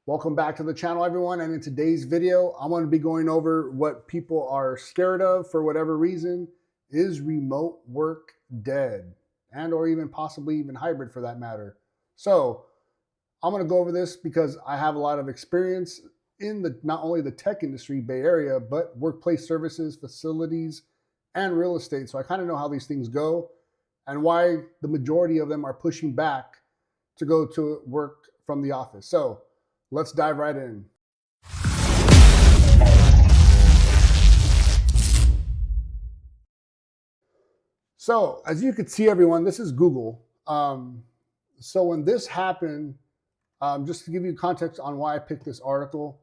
Welcome back to the channel, everyone. And in today's video, I'm going to be going over what people are scared of for whatever reason. Is remote work dead? And or even possibly even hybrid for that matter. So I'm going to go over this because I have a lot of experience in the not only the tech industry, Bay Area, but workplace services, facilities, and real estate. So I kind of know how these things go and why the majority of them are pushing back to go to work from the office. So let's dive right in. So as you can see, everyone, this is Google. So when this happened, just to give you context on why I picked this article,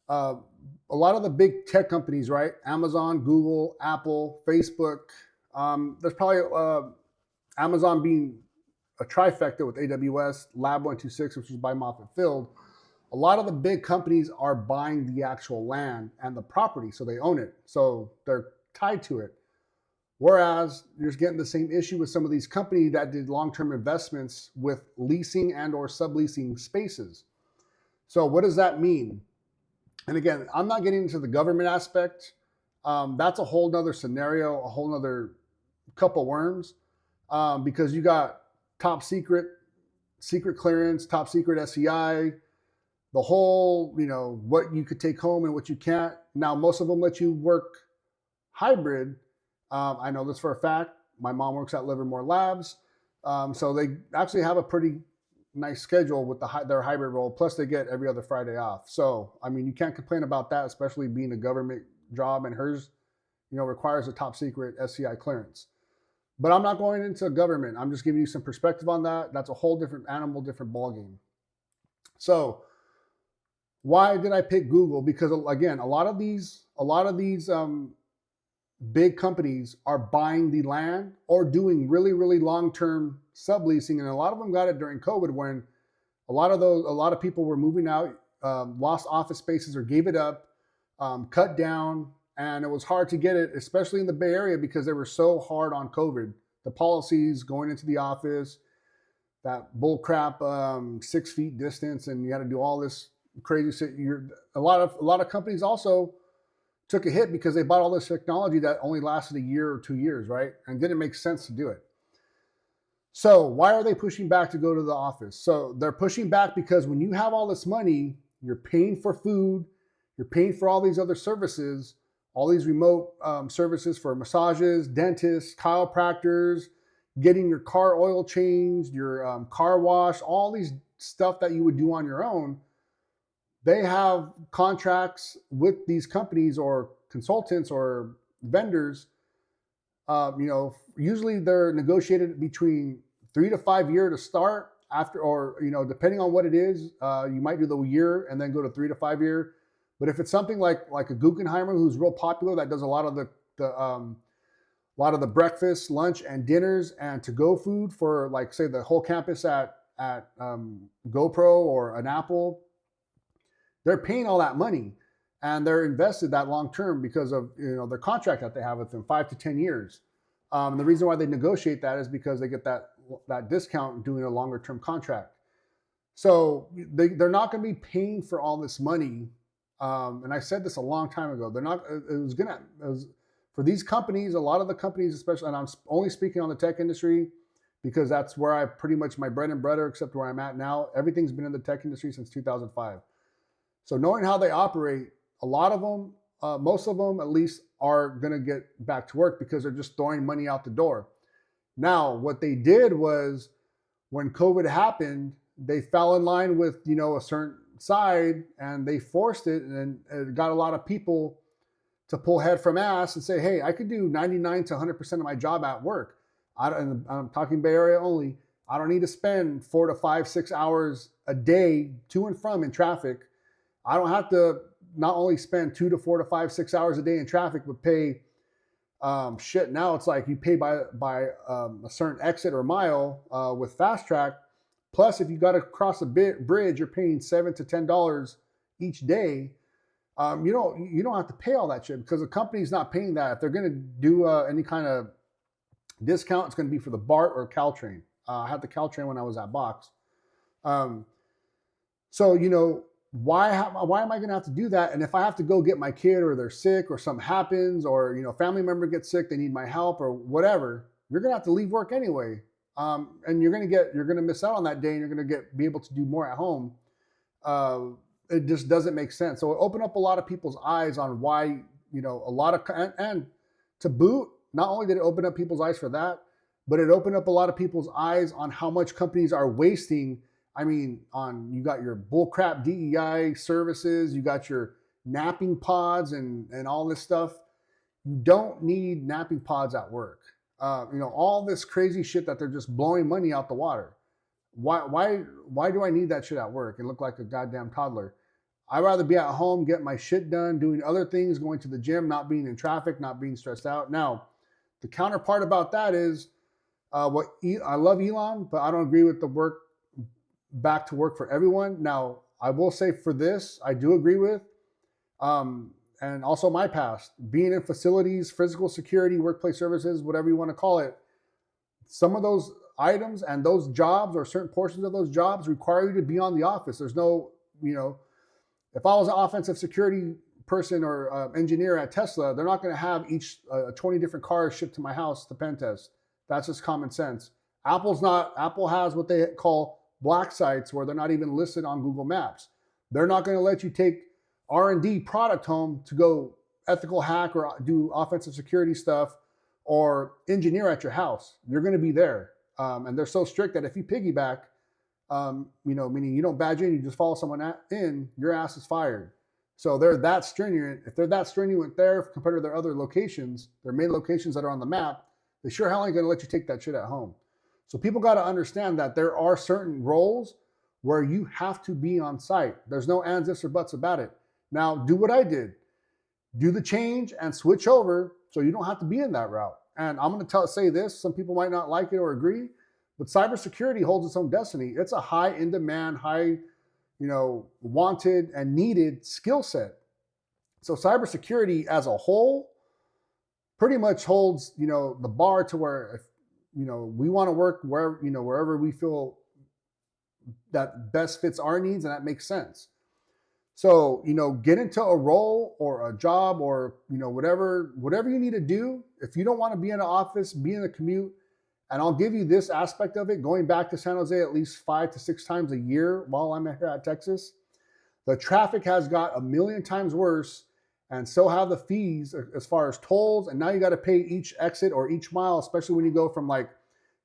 a lot of the big tech companies, right? Amazon, Google, Apple, Facebook. There's probably Amazon being a trifecta with AWS, Lab 126, which is by Moffett Field. A lot of the big companies are buying the actual land and the property, so they own it. So they're tied to it. Whereas you're getting the same issue with some of these companies that did long-term investments with leasing and or subleasing spaces. So what does that mean? And again, I'm not getting into the government aspect. That's a whole nother scenario, a whole nother couple worms, because you got top secret clearance, top secret SCI, the whole, what you could take home and what you can't. Now, most of them let you work hybrid. I know this for a fact. My mom works at Livermore Labs. So they actually have a pretty nice schedule with their hybrid role. Plus they get every other Friday off. So, I mean, you can't complain about that, especially being a government job, and hers, requires a top secret SCI clearance. But I'm not going into government. I'm just giving you some perspective on that. That's a whole different animal, different ballgame. So why did I pick Google? Because again, a lot of these big companies are buying the land or doing really, really long-term subleasing, and a lot of them got it during COVID when a lot of people were moving out, lost office spaces or gave it up, cut down, and it was hard to get it, especially in the Bay Area because they were so hard on COVID. The policies going into the office, that bull crap 6 feet distance, and you had to do all this crazy shit. A lot of companies also took a hit because they bought all this technology that only lasted a year or 2 years, right? And didn't make sense to do it. So why are they pushing back to go to the office? So they're pushing back because when you have all this money, you're paying for food, you're paying for all these other services, all these remote services for massages, dentists, chiropractors, getting your car oil changed, your car wash, all these stuff that you would do on your own. They have contracts with these companies or consultants or vendors. Usually they're negotiated between 3 to 5 years to start after, or, depending on what it is, you might do the year and then go to 3 to 5 year. But if it's something like a Guggenheimer, who's real popular, that does a lot of the breakfast, lunch, and dinners and to-go food for, like, say, the whole campus at GoPro or an Apple, they're paying all that money and they're invested that long term because of their contract that they have with them, 5 to 10 years. The reason why they negotiate that is because they get that discount doing a longer term contract. So they're not going to be paying for all this money. And I said this a long time ago. They're not. For these companies, a lot of the companies, especially, and I'm only speaking on the tech industry because that's where I pretty much my bread and butter, except where I'm at now. Everything's been in the tech industry since 2005. So knowing how they operate, a lot of them, most of them at least, are going to get back to work because they're just throwing money out the door. Now, what they did was when COVID happened, they fell in line with, a certain side and they forced it, and it got a lot of people to pull head from ass and say, hey, I could do 99 to 100% of my job at work. I'm talking Bay Area only. I don't need to spend 4 to 5, 6 hours a day to and from in traffic. I don't have to not only spend 2 to 4 to 5, 6 hours a day in traffic, but pay now it's like you pay by a certain exit or mile with Fast Track. Plus, if you got to cross a bridge, you're paying $7 to $10 each day. You don't have to pay all that shit because the company's not paying that. If they're going to do any kind of discount, it's going to be for the BART or Caltrain. I had the Caltrain when I was at Box. So, why am I going to have to do that? And if I have to go get my kid, or they're sick, or something happens, or, family member gets sick, they need my help or whatever, you're going to have to leave work anyway. And you're going to miss out on that day, and you're going to be able to do more at home. Uh, it just doesn't make sense. So it opened up a lot of people's eyes on why, a lot of, and to boot, not only did it open up people's eyes for that, but it opened up a lot of people's eyes on how much companies are wasting. I mean, you got your bullcrap DEI services, you got your napping pods and all this stuff. You don't need napping pods at work. All this crazy shit that they're just blowing money out the water. Why do I need that shit at work and look like a goddamn toddler? I'd rather be at home, get my shit done, doing other things, going to the gym, not being in traffic, not being stressed out. Now, the counterpart about that is I love Elon, but I don't agree with the back to work for everyone. Now, I will say for this, I do agree with, and also my past, being in facilities, physical security, workplace services, whatever you want to call it. Some of those items and those jobs, or certain portions of those jobs, require you to be on the office. There's no, if I was an offensive security person or engineer at Tesla, they're not going to have each 20 different cars shipped to my house to pen test. That's just common sense. Apple has what they call black sites, where they're not even listed on Google Maps. They're not going to let you take R&D product home to go ethical hack or do offensive security stuff or engineer at your house. You're going to be there. And they're so strict that if you piggyback, meaning you don't badge in, you just follow someone in, your ass is fired. So they're that stringent. If they're that stringent there compared to their other locations, their main locations that are on the map, they sure hell ain't going to let you take that shit at home. So people got to understand that there are certain roles where you have to be on site. There's no ands, ifs, or buts about it. Now, do what I did. Do the change and switch over so you don't have to be in that route. And I'm going to say this. Some people might not like it or agree, but cybersecurity holds its own destiny. It's a high in demand, high, wanted and needed skill set. So cybersecurity as a whole pretty much holds, the bar to where, if, we want to work wherever we feel that best fits our needs and that makes sense. So, get into a role or a job or, whatever you need to do. If you don't want to be in an office, be in a commute. And I'll give you this aspect of it. Going back to San Jose at least 5 to 6 times a year while I'm here at Texas, the traffic has got a million times worse. And so have the fees as far as tolls. And now you got to pay each exit or each mile, especially when you go from like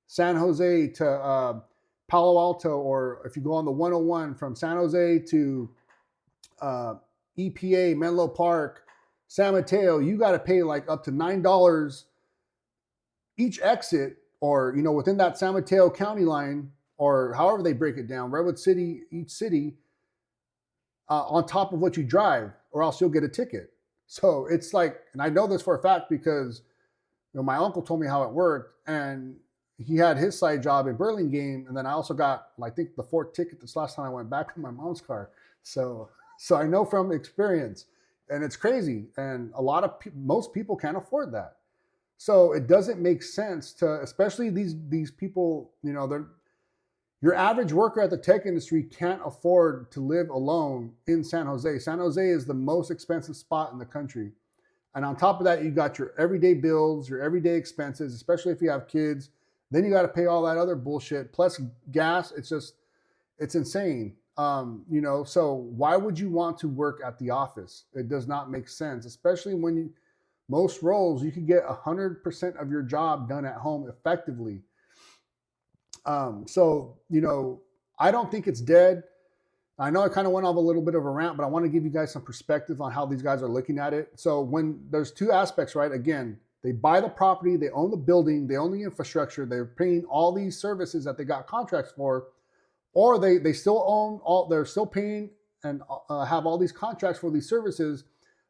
San Jose to Palo Alto, or if you go on the 101 from San Jose to EPA, Menlo Park, San Mateo, you got to pay like up to $9 each exit, or, within that San Mateo county line, or however they break it down, Redwood City, each city, on top of what you drive, or else you'll get a ticket. So it's like, and I know this for a fact because, my uncle told me how it worked, and he had his side job in Burlingame, and then I also got, I think, the 4th ticket this last time I went back in my mom's car. So I know from experience, and it's crazy, and most people can't afford that. So it doesn't make sense to, especially these people, your average worker at the tech industry can't afford to live alone in San Jose. San Jose is the most expensive spot in the country. And on top of that, you got your everyday bills, your everyday expenses, especially if you have kids. Then you got to pay all that other bullshit, plus gas. It's insane. So why would you want to work at the office? It does not make sense, especially when most roles, you can get 100% of your job done at home effectively. I don't think it's dead. I know I kind of went off a little bit of a rant, but I want to give you guys some perspective on how these guys are looking at it. So when there's 2 aspects, right? Again, they buy the property, they own the building, they own the infrastructure, they're paying all these services that they got contracts for, or they still they're still paying and have all these contracts for these services,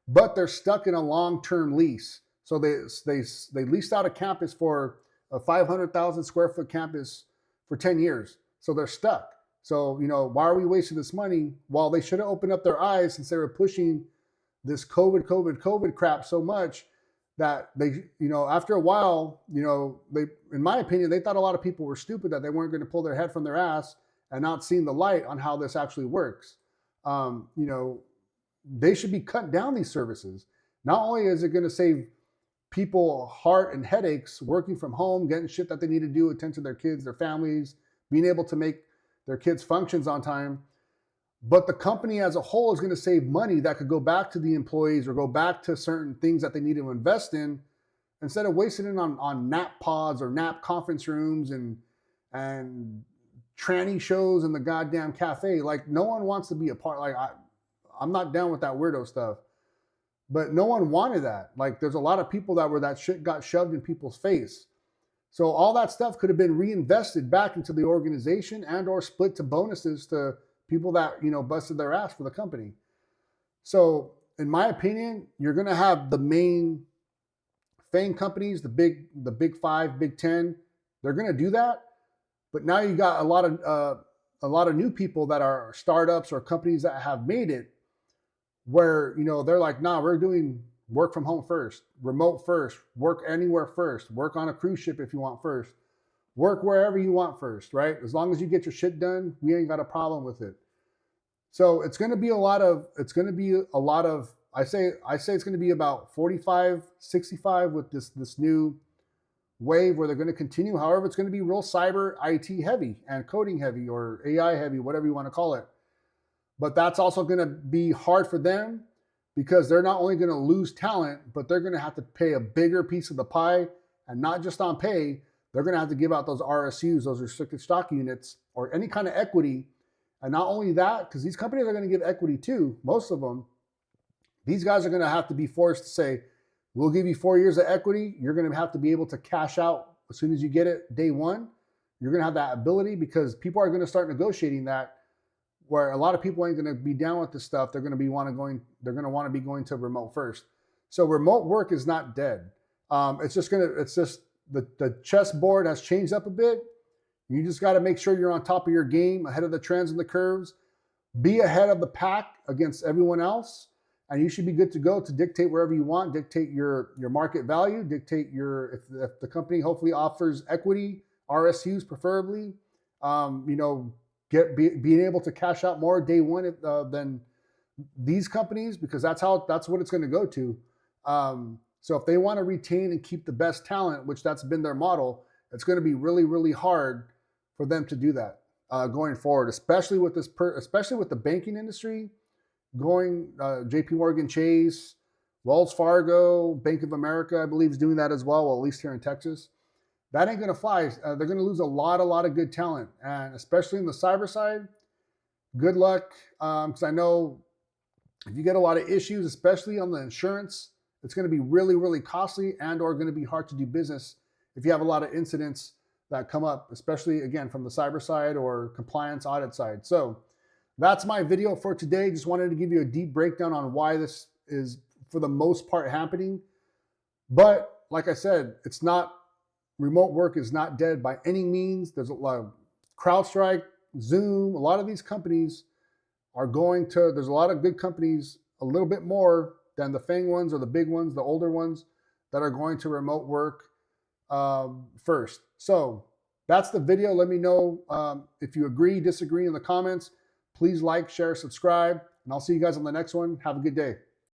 but they're stuck in a long-term lease. So they leased out a campus for a 500,000 square foot campus for 10 years. So they're stuck. So, why are we wasting this money? Well, they should have opened up their eyes since they were pushing this COVID crap so much that they, after a while, they, in my opinion, they thought a lot of people were stupid, that they weren't going to pull their head from their ass and not seeing the light on how this actually works. They should be cut down these services. Not only is it going to save people heart and headaches working from home, getting shit that they need to do, attend to their kids, their families, being able to make their kids' functions on time, but the company as a whole is going to save money that could go back to the employees or go back to certain things that they need to invest in instead of wasting it on nap pods or nap conference rooms and tranny shows in the goddamn cafe. Like, no one wants to be a part. Like, I'm not down with that weirdo stuff, but no one wanted that. Like, there's a lot of people that shit got shoved in people's face. So all that stuff could have been reinvested back into the organization and or split to bonuses to people that, busted their ass for the company. So in my opinion, you're going to have the main FAANG companies, the big 5, Big 10, they're going to do that. But now you got a lot of new people that are startups or companies that have made it where, they're like, nah, we're doing work from home first, remote first, work anywhere first, work on a cruise ship if you want first, work wherever you want first, right? As long as you get your shit done, we ain't got a problem with it. So it's going to be a lot of, I say it's going to be about 45, 65 with this new wave where they're going to continue. However, it's going to be real cyber IT heavy and coding heavy or AI heavy, whatever you want to call it. But that's also going to be hard for them because they're not only going to lose talent, but they're going to have to pay a bigger piece of the pie, and not just on pay. They're going to have to give out those RSUs, those restricted stock units, or any kind of equity. And not only that, because these companies are going to give equity too, most of them, these guys are going to have to be forced to say, we'll give you 4 years of equity. You're going to have to be able to cash out as soon as you get it day one. You're going to have that ability because people are going to start negotiating that, where a lot of people ain't going to be down with this stuff. They're going to want to be going to remote first. So remote work is not dead. It's just the chessboard has changed up a bit. You just got to make sure you're on top of your game, ahead of the trends and the curves, be ahead of the pack against everyone else. And you should be good to go to dictate wherever you want, dictate your market value, dictate if the company hopefully offers equity, RSUs preferably, being able to cash out more day one than these companies, because that's what it's going to go to. So if they want to retain and keep the best talent, which that's been their model, it's going to be really, really hard for them to do that going forward, especially with the banking industry. JP Morgan Chase, Wells Fargo, Bank of America, I believe, is doing that as well, at least here in Texas. That ain't going to fly. They're going to lose a lot of good talent, and especially in the cyber side, good luck, because I know if you get a lot of issues, especially on the insurance, it's going to be really, really costly and or going to be hard to do business if you have a lot of incidents that come up, especially, again, from the cyber side or compliance audit side. So that's my video for today. Just wanted to give you a deep breakdown on why this is, for the most part, happening. But like I said, remote work is not dead by any means. There's a lot of CrowdStrike, Zoom, a lot of these companies there's a lot of good companies, a little bit more than the FAANG ones or the big ones, the older ones, that are going to remote work first. So that's the video. Let me know if you agree, disagree in the comments. Please like, share, subscribe, and I'll see you guys on the next one. Have a good day.